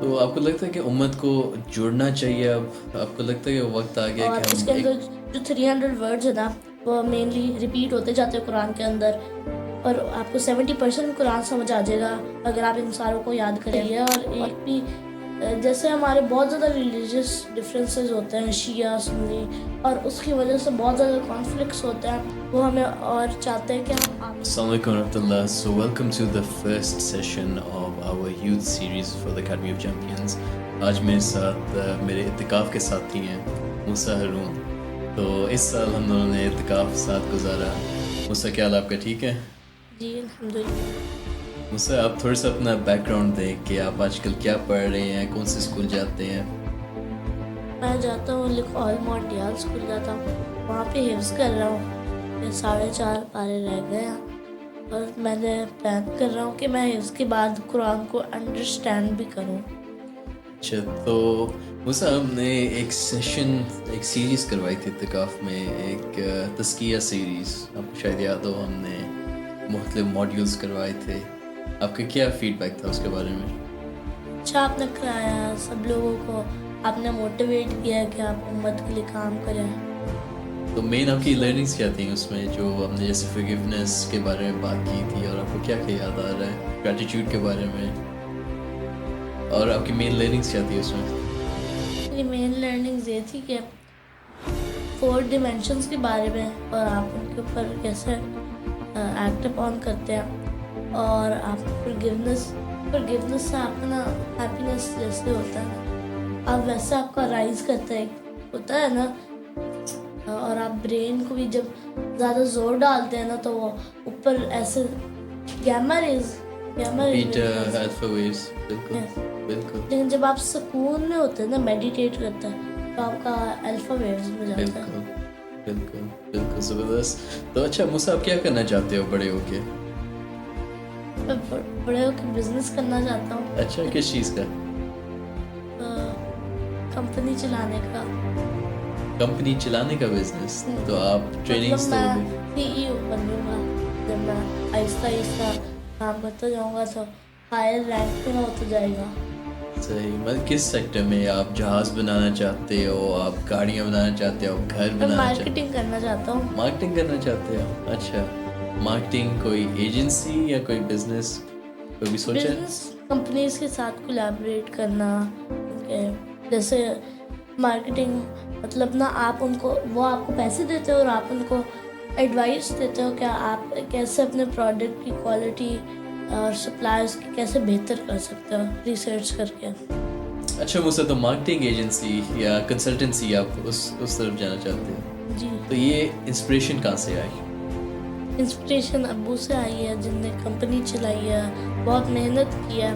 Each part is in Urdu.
تو آپ کو لگتا ہے کہ امت کو جڑنا چاہیے؟ اب آپ کو لگتا ہے کہ وقت آ گیا اور کہ اس ہم کے اندر جو 300 ورڈز ہیں نا وہ مینلی ریپیٹ ہوتے جاتے ہیں قرآن کے اندر، اور آپ کو 70% قرآن سمجھ آ جائے گا اگر آپ ان ساروں کو یاد کریں گے. اور ایک بھی جیسے ہمارے بہت زیادہ ریلیجیس ڈفرینسز ہوتے ہیں، شیعہ سنی، اور اس کی وجہ سے بہت زیادہ کانفلکٹس ہوتے ہیں، وہ ہمیں اور چاہتے ہیں کہ ہم السلام علیکم ورحمۃ اللہ. So welcome to the first session of our youth series for the Academy of Champions. آج میرے ساتھ میرے اعتکاف کے ساتھی ہیں موسیٰ ہارون. تو اس سال ہم دونوں نے اعتکاف ساتھ گزارا. موسیٰ کیا حال آپ کا؟ ٹھیک ہے؟ جی الحمدللہ. موسیٰ آپ تھوڑا سا اپنا بیک گراؤنڈ دیں کہ آپ آج کل کیا پڑھ رہے ہیں، کون سے اسکول جاتے ہیں؟ میں جاتا ہوں لکھول مونٹیال اسکول جاتا ہوں، وہاں پہ حفظ کر رہا ہوں. 4.5 پارے رہ گئے ہیں، اور میں نے پلان کر رہا ہوں کہ میں حفظ کے بعد قرآن کو انڈرسٹینڈ بھی کروں. اچھا، تو موسیٰ ہم نے ایک سیریز کروائی تھی اعتکاف میں، ایک تزکیہ سیریز. آپ کو شاید یاد ہو، ہم نے مختلف ماڈیولز کروائے تھے. آپ کا کیا فیڈ بیک تھا اس کے بارے میں؟ اچھا آپ نے کرایا، سب لوگوں کو آپ نے موٹیویٹ کیا کہ آپ امت کے لیے کام کریں. تو مین آپ کی لرننگس کیا تھیں اس میں، جو ہم نے جیسے فرگیونیس کے بارے میں بات کی تھی، اور آپ کو کیا کیا یاد آ رہا ہے گریٹیٹیوڈ کے بارے میں، اور آپ کی مین لرننگس کیا تھی اس میں؟ میری مین لرننگز یہ تھی کہ 4 ڈیمینشنز کے بارے میں، اور آپ ان کے اوپر کیسے ایکٹ اپون کرتے ہیں، اور آپ فرگیونیس سے آپ کا نا ہیپینیس جیسے ہوتا ہے نا، آپ ویسے آپ کا رائز کرتا ہے ہوتا ہے نا. اور آپ برین کو بھی جب زیادہ زور ڈالتے ہیں نا تو وہ اوپر ایسے گیما ریز بیٹا الفا ویوز. بالکل بالکل. لیکن جب آپ سکون میں ہوتے ہیں نا، میڈیٹیٹ کرتے ہیں، تو آپ کا الفا ویوز میں جاتا ہے. بالکل بالکل بالکل زبردست. تو اچھا موسیٰ، آپ کیا کرنا چاہتے ہو بڑے ہو کے؟ میں بڑے ہو کے بزنس کرنا چاہتا ہوں. اچھا، کس چیز کا؟ کمپنی چلانے کا. کمپنی چلانے کا بزنس؟ تو آپ ٹریننگز دو گے؟ میں CEO بنوں گا. جب میں آہستہ آہستہ کام کرتا جاؤں گا تو ہائر رینک پہ ہوتا جائے گا. صحیح. مطلب کس سیکٹر میں؟ آپ جہاز بنانا چاہتے ہو، آپ گاڑیاں بنانا چاہتے ہو، آپ گھر میں بنانا چاہتے مارکیٹنگ کرنا چاہتا ہوں. ہو؟ مارکیٹنگ کرنا چاہتے ہو؟ اچھا، مارکیٹنگ کوئی ایجنسی یا کوئی بزنس کوئی بھی سوچا ہے؟ بزنس کمپنیز کے ساتھ کولیبریٹ کرنا. جیسے مارکیٹنگ مطلب نا، آپ ان کو وہ آپ کو پیسے دیتے ہو اور آپ ان کو ایڈوائس دیتے ہو کہ آپ کیسے اپنے پروڈکٹ کی کوالٹی اور سپلائرز کی کیسے بہتر کر سکتے ہو ریسرچ کر کے. اچھا موسیٰ، تو مارکیٹنگ ایجنسی یا کنسلٹنسی آپ اس طرف جانا چاہتے ہیں؟ جی. تو یہ انسپریشن کہاں سے آئی؟ انسپریشن ابو سے آئی ہے، جن نے کمپنی چلائی ہے، بہت محنت کی ہے.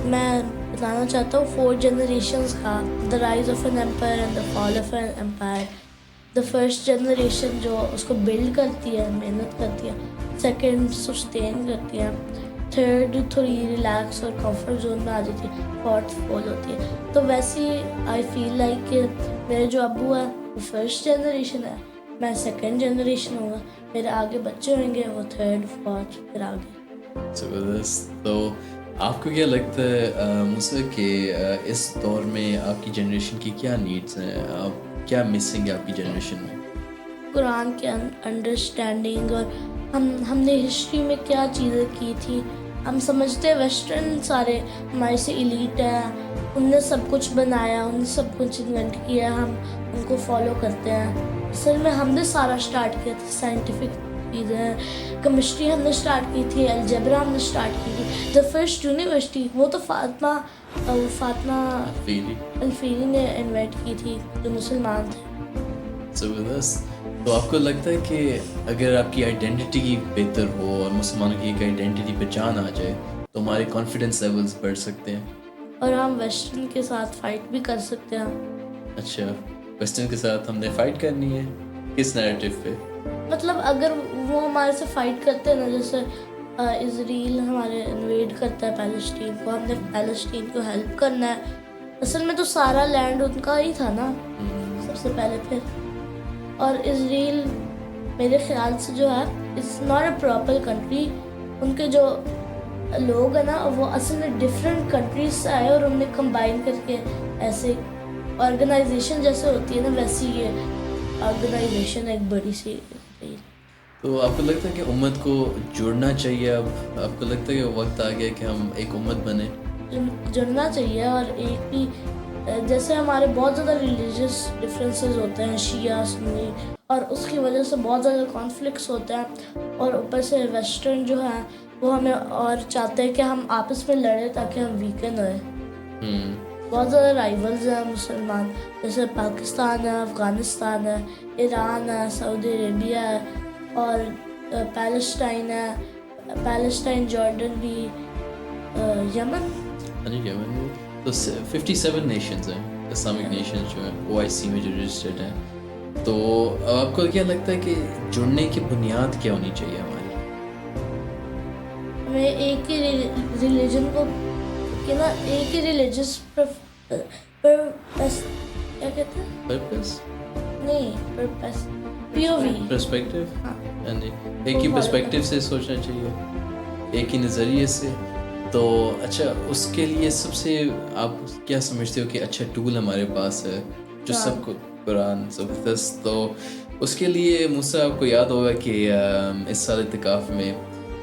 میں بتانا چاہتا ہوں 4 جنریشنز کا، the rise of an empire and the fall of an empire. The first generation جو اس کو بلڈ کرتی ہے، محنت کرتی ہے. سیکنڈ سسٹین کرتی ہے. تھرڈ تھوڑی ریلیکس اور کمفرٹ زون میں آ جاتی ہے. فورتھ فال ہوتی ہے. تو ویسے ہی آئی فیل لائک کہ میرے جو ابو ہے وہ فرسٹ جنریشن ہے، میں سیکنڈ جنریشن ہوں گا، میرے آگے بچے ہوئیں گے وہ تھرڈ فورتھ پھر آگے. زبردست. تو آپ کو کیا لگتا ہے موسیٰ کہ اس دور میں آپ کی جنریشن کی کیا نیڈس ہیں؟ آپ کیا مسنگ ہے آپ کی جنریشن میں؟ قرآن کے انڈرسٹینڈنگ، اور ہم نے ہسٹری میں کیا چیزیں کی تھی. ہم سمجھتے ہیں ویسٹرن سارے ہمارے سے ایلیٹ ہیں، ان نے سب کچھ بنایا، ان نے سب کچھ انوینٹ کیا، ہم ان کو فالو کرتے ہیں. اصل میں ہم نے سارا اسٹارٹ کیا تھا. سائنٹیفک چیزیں، کیمسٹری ہم نے اسٹارٹ کی تھی، الجبرا ہم نے اسٹارٹ کی تھی. دا فرسٹ یونیورسٹی وہ تو فاطمہ الفیری نے انوینٹ کی تھی، جو مسلمان تھے. زبردست. تو آپ کو لگتا ہے کہ اگر آپ کی آئیڈینٹی بہتر ہو اور مسلمانوں کی ایک آئیڈینٹی پہچان آ جائے تو ہمارے کانفیڈنس لیولز بڑھ سکتے ہیں، اور ہم ویسٹرن کے ساتھ فائٹ بھی کر سکتے ہیں. اچھا، ویسٹرن کے ساتھ ہم نے فائٹ کرنی ہے؟ کس نیریٹو پہ؟ مطلب اگر وہ ہمارے سے فائٹ کرتے ہیں نا، جیسے اسرائیل ہمارے انویڈ کرتا ہے پیلسٹین کو، ہم نے پیلسٹین کو ہیلپ کرنا ہے. اصل میں تو سارا لینڈ ان کا ہی تھا نا سب سے پہلے. پھر اور اسرائیل میرے خیال سے جو ہے، it's not a proper country. ان کے جو لوگ ہیں نا وہ اصل میں ڈفرینٹ کنٹریز سے آئے اور ہم نے کمبائن کر کے ایسے آرگنائزیشن جیسے ہوتی ہے نا ویسی یہ آرگنائزیشن ایک بڑی سی. تو آپ کو لگتا ہے کہ امت کو جڑنا چاہیے؟ اب آپ کو لگتا ہے کہ وقت آ گیا کہ ہم ایک امت بنیں؟ جڑنا چاہیے. اور ایک بھی جیسے ہمارے بہت زیادہ ریلیجیس ڈفرینسز ہوتے ہیں شیعہ سنی, اور اس کی وجہ سے بہت زیادہ کانفلکٹس ہوتے ہیں, اور اوپر سے ویسٹرن جو ہے وہ ہمیں اور چاہتے ہیں کہ ہم آپس میں لڑیں تاکہ ہم ویکن ہوئیں. بہت زیادہ رائیولز ہیں مسلمان, جیسے پاکستان ہے, افغانستان ہے, ایران ہے, سعودی عربیہ ہے, اور پیلسٹائن ہے, پیلسٹائن جارڈن بھی, یمن. یمن بھی. تو 57 نیشنز ہیں اسلامک نیشنز جو ہیں OIC میں جو رجسٹرڈ ہیں. تو آپ کو کیا لگتا ہے کہ جڑنے کی بنیاد کیا ہونی چاہیے ہماری؟ ہمیں ایک ہی ریلیجن کو کہ نا ایک ہی ریلیجس کیا کہتے ہیں پرپس نہیں پرپس POV پرسپیکٹیو, ایک ہی پرسپیکٹیو سے سوچنا چاہیے, ایک ہی نظریے سے. تو اچھا اس کے لیے سب سے آپ کیا سمجھتے ہو کہ اچھا ٹول ہمارے پاس ہے جو سب کو قرآن زبردست؟ تو اس کے لیے موسیٰ آپ کو یاد ہوگا کہ اس سال اعتکاف میں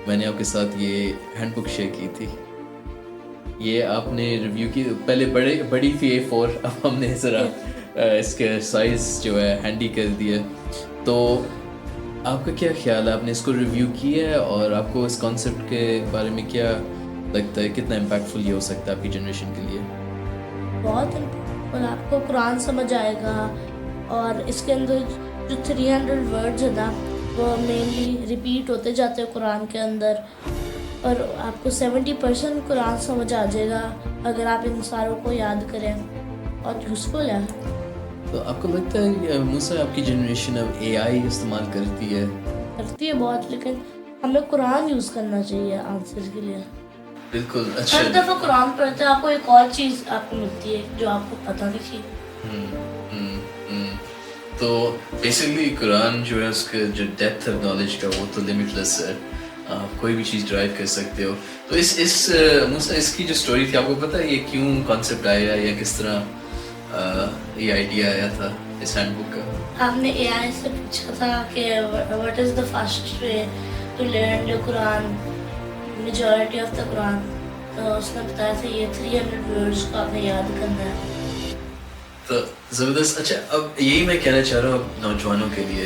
میں نے آپ کے ساتھ یہ ہینڈ بک شیئر کی تھی, یہ آپ نے ریویو کی. پہلے بڑی تھی A4, اب ہم نے ذرا اس کے سائز جو ہے ہینڈی کر دیا. تو آپ کا کیا خیال ہے, آپ نے اس کو ریویو کیا ہے اور آپ کو اس کانسیپٹ کے بارے میں کیا لگتا ہے, کتنا امپیکٹفل یہ ہو سکتا ہے آپ کی جنریشن کے لیے؟ بہت امپیکٹفل. آپ کو قرآن سمجھ آئے گا, اور اس کے اندر جو 300 ورڈز ہیں نا وہ مینلی ریپیٹ ہوتے جاتے ہیں قرآن کے اندر, اور آپ کو 70% قرآن سمجھ آ جائے گا اگر آپ ان ساروں کو یاد کریں, اور یوزفل ہے. تو آپ کو لگتا ہے موسیٰ آپ کی جنریشن اب AI استعمال کرتی ہے بہت, لیکن ہمیں قرآن یوز کرنا چاہیے آنسر کے لیے. بالکل. اچھا ہر دفعہ قرآن پڑھتے ہیں آپ کو ایک اور چیز آپ کو ملتی ہے جو آپ کو پتہ نہیں تھی. تو بیسکلی قرآن جو ہے اس کا جو ڈیپتھ آف نالج کا وہ تو لمٹ لیس ہے, آپ کوئی بھی چیز ڈرائیو کر سکتے ہو. تو اس کی جو اسٹوری تھی آپ کو پتہ ہے یہ کیوں کانسیپٹ آیا یا کس طرح یہ آئیڈیا آیا تھا اس ہینڈ بک کا؟ آپ نے AI سے پوچھا تھا کہ what is the fastest way to learn the Quran, majority of the Quran, تو اس نے بتایا تھا یہ 300 words کو آپ نے یاد کرنا ہے. تو زبردست. اچھا اب یہی میں کہنا چاہ رہا ہوں اب نوجوانوں کے لیے,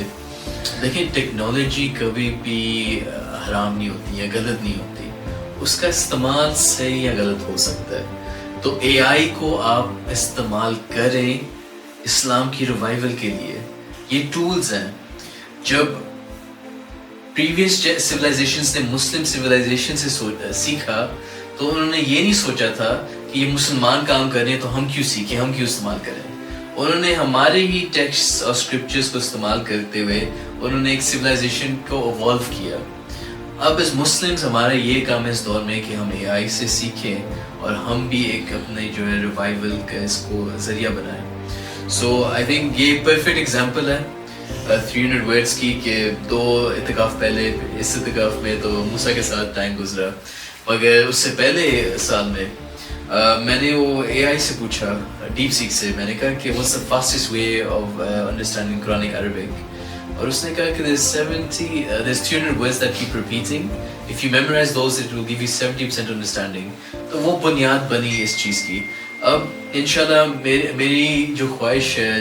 دیکھیں ٹیکنالوجی کبھی بھی حرام نہیں ہوتی یا غلط نہیں ہوتی, اس کا استعمال صحیح یا غلط ہو سکتا ہے. تو AI کو آپ استعمال کریں اسلام کی ریوائول کے لیے. یہ ٹولز ہیں. جب پریویس سویلائزیشنس نے مسلم سویلائزیشن سے سیکھا تو انہوں نے یہ نہیں سوچا تھا کہ یہ مسلمان کام کر رہے ہیں تو ہم کیوں سیکھیں, ہم کیوں استعمال کریں. انہوں نے ہمارے ہی ٹیکسٹ اور اسکرپچرز کو استعمال کرتے ہوئے انہوں نے ایک سویلائزیشن کو ایوالو کیا. اب اس مسلمز ہمارا یہ کام ہے اس دور میں کہ ہم AI سے سیکھیں اور ہم بھی ایک اپنے جو ہے ریوائول کا اس کو ذریعہ بنائیں. سو آئی تھنک یہ پرفیکٹ ایگزامپل ہے 300 ورڈس کی کہ 2 اعتکاف پہلے اس اعتکاف میں تو موسیٰ کے ساتھ ٹائم گزرا, مگر اس سے پہلے سال میں نے وہ AI سے پوچھا, ڈیپ سیک سے, میں نے کہا کہ what's the fastest way of understanding Quranic Arabic, اور اس نے کہا کہ there's 300 words that keep repeating, if you memorize those it will give you 70% understanding. تو وہ بنیاد بنی اس چیز کی. اب انشاءاللہ میری جو خواہش ہے,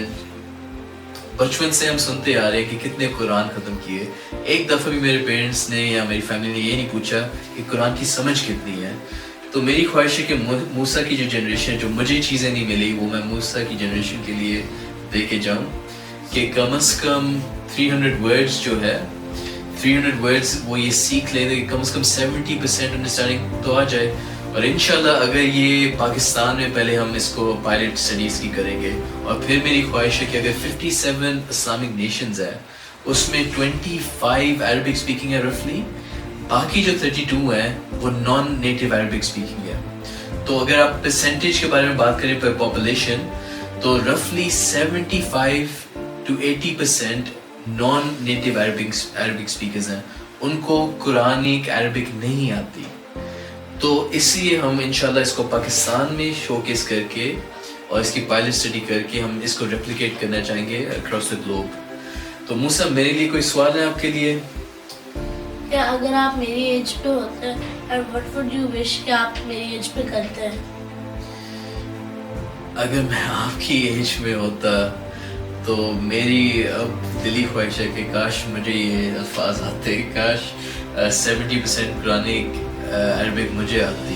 بچپن سے ہم سنتے آ رہے ہیں کہ کتنے قرآن ختم کیے, ایک دفعہ بھی میرے پیرنٹس نے یا میری فیملی نے یہ نہیں پوچھا کہ قرآن کی سمجھ کتنی ہے. تو میری خواہش ہے کہ موسیٰ کی جو جنریشن, جو مجھے چیزیں نہیں ملی وہ میں موسیٰ کی جنریشن کے لیے دے کے جاؤں, کہ کم از کم 300 ورڈز جو ہے 300 ورڈز وہ یہ سیکھ لیں کہ کم از کم 70% انڈرسٹینڈنگ تو آ جائے. اور انشاءاللہ اگر یہ پاکستان میں پہلے ہم اس کو پائلٹ اسٹڈیز کی کریں گے, اور پھر میری خواہش ہے کہ اگر 57 اسلامک نیشنز ہے اس میں 25 عربک اسپیکنگ ہے رفلی, باقی جو 32 ہیں وہ نان نیٹیو عربک اسپیکنگ ہے. تو اگر آپ پرسنٹیج کے بارے میں بات کریں پر پاپولیشن تو رفلی 75 to 80% naan native Arabic speakers ہیں, ان کو قرآنک عربک نہیں آتی. تو اس لیے ہم انشاءاللہ اس کو پاکستان میں شو کیس کر کے اور اس کی پائلٹ اسٹڈی کر کے ہم اس کو ریپلیکیٹ کرنا چاہیں گے اکراس دا گلوب. تو موسیٰ میرے لیے کوئی سوال ہے آپ کے لیے؟ کیا اگر آپ میری ایج پہ ہوتے اور وٹ وڈ یو وش کہ آپ میری ایج پہ کرتے ہیں؟ اگر میں آپ کی ایج میں ہوتا تو میری اب دلی خواہش ہے کہ کاش مجھے یہ الفاظ آتے, کاش 70% قرآنک عربک مجھے آتی.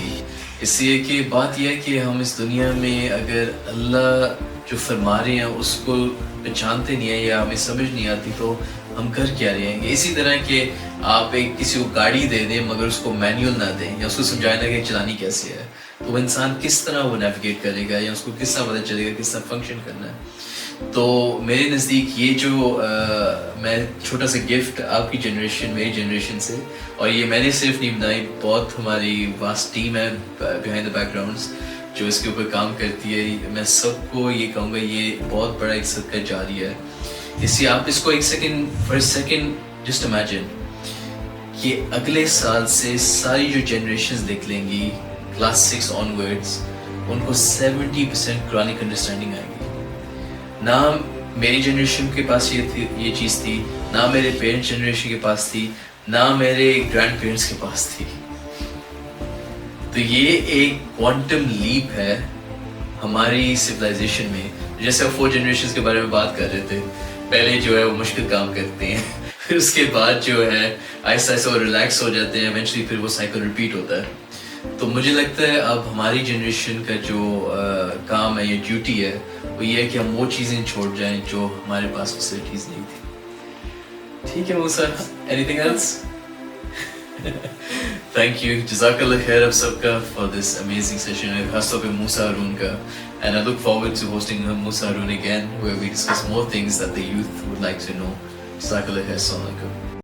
اس لیے کہ بات یہ ہے کہ ہم اس دنیا میں اگر اللہ جو فرما رہے ہیں اس کو پہچانتے نہیں ہیں یا ہمیں سمجھ نہیں آتی تو ہم کر کیا رہے ہیں. اسی طرح کہ آپ ایک کسی کو گاڑی دے دیں مگر اس کو مینیول نہ دیں یا اس کو سمجھائیں نہ کہ چلانی کیسے ہے, تو وہ انسان کس طرح وہ نیویگیٹ کرے گا یا اس کو کس طرح پتہ چلے گا کس طرح فنکشن کرنا ہے. تو میرے نزدیک یہ جو میں چھوٹا سا گفٹ آپ کی جنریشن میری جنریشن سے, اور یہ میں نے صرف نہیں بنائی, بہت ہماری واسٹ ٹیم ہے بیہائنڈ دا بیک گراؤنڈس جو اس کے اوپر کام کرتی ہے, میں سب کو یہ کہوں گا یہ بہت بڑا ایک صدقہ جاری ہے. اس لیے آپ اس کو ایک second first second just imagine کہ اگلے سال سے ساری جو جنریشنز دیکھ لیں گی کلاس 6 آنورڈس ان کو 70% قرآنک انڈرسٹینڈنگ آئے گی. نہ میری جنریشن کے پاس یہ چیز تھی, نہ میرے پیرنٹس جنریشن کے پاس تھی, نہ میرے گرینڈ پیرنٹس کے پاس تھی. تو یہ ایک کوانٹم لیپ ہے ہماری سویلائزیشن میں. جیسے 4 جنریشنز کے بارے میں بات کر رہے تھے, پہلے جو ہے وہ مشکل کام کرتے ہیں, پھر اس کے بعد جو ہے آہستہ آہستہ وہ ریلیکس ہو جاتے ہیں, ایونچولی پھر وہ سائیکل ریپیٹ ہوتا ہے. تو مجھے لگتا ہے اب ہماری جنریشن کا جو کام ہے یا ڈیوٹی ہے وہ یہ ہے کہ ہم وہ چیزیں چھوڑ جائیں جو ہمارے پاس فیسلٹیز نہیں تھی. ٹھیک ہے Musa, anything else? Thank you, جزاک اللہ خیر آپ سب کا فار دس امیزنگ سیشن, خاص طور پہ موسیٰ ہارون کا. And I look forward to hosting Musa Harun again, where we discuss more things that the youth would like to know. Jazakallah khair. Assalamu alaikum.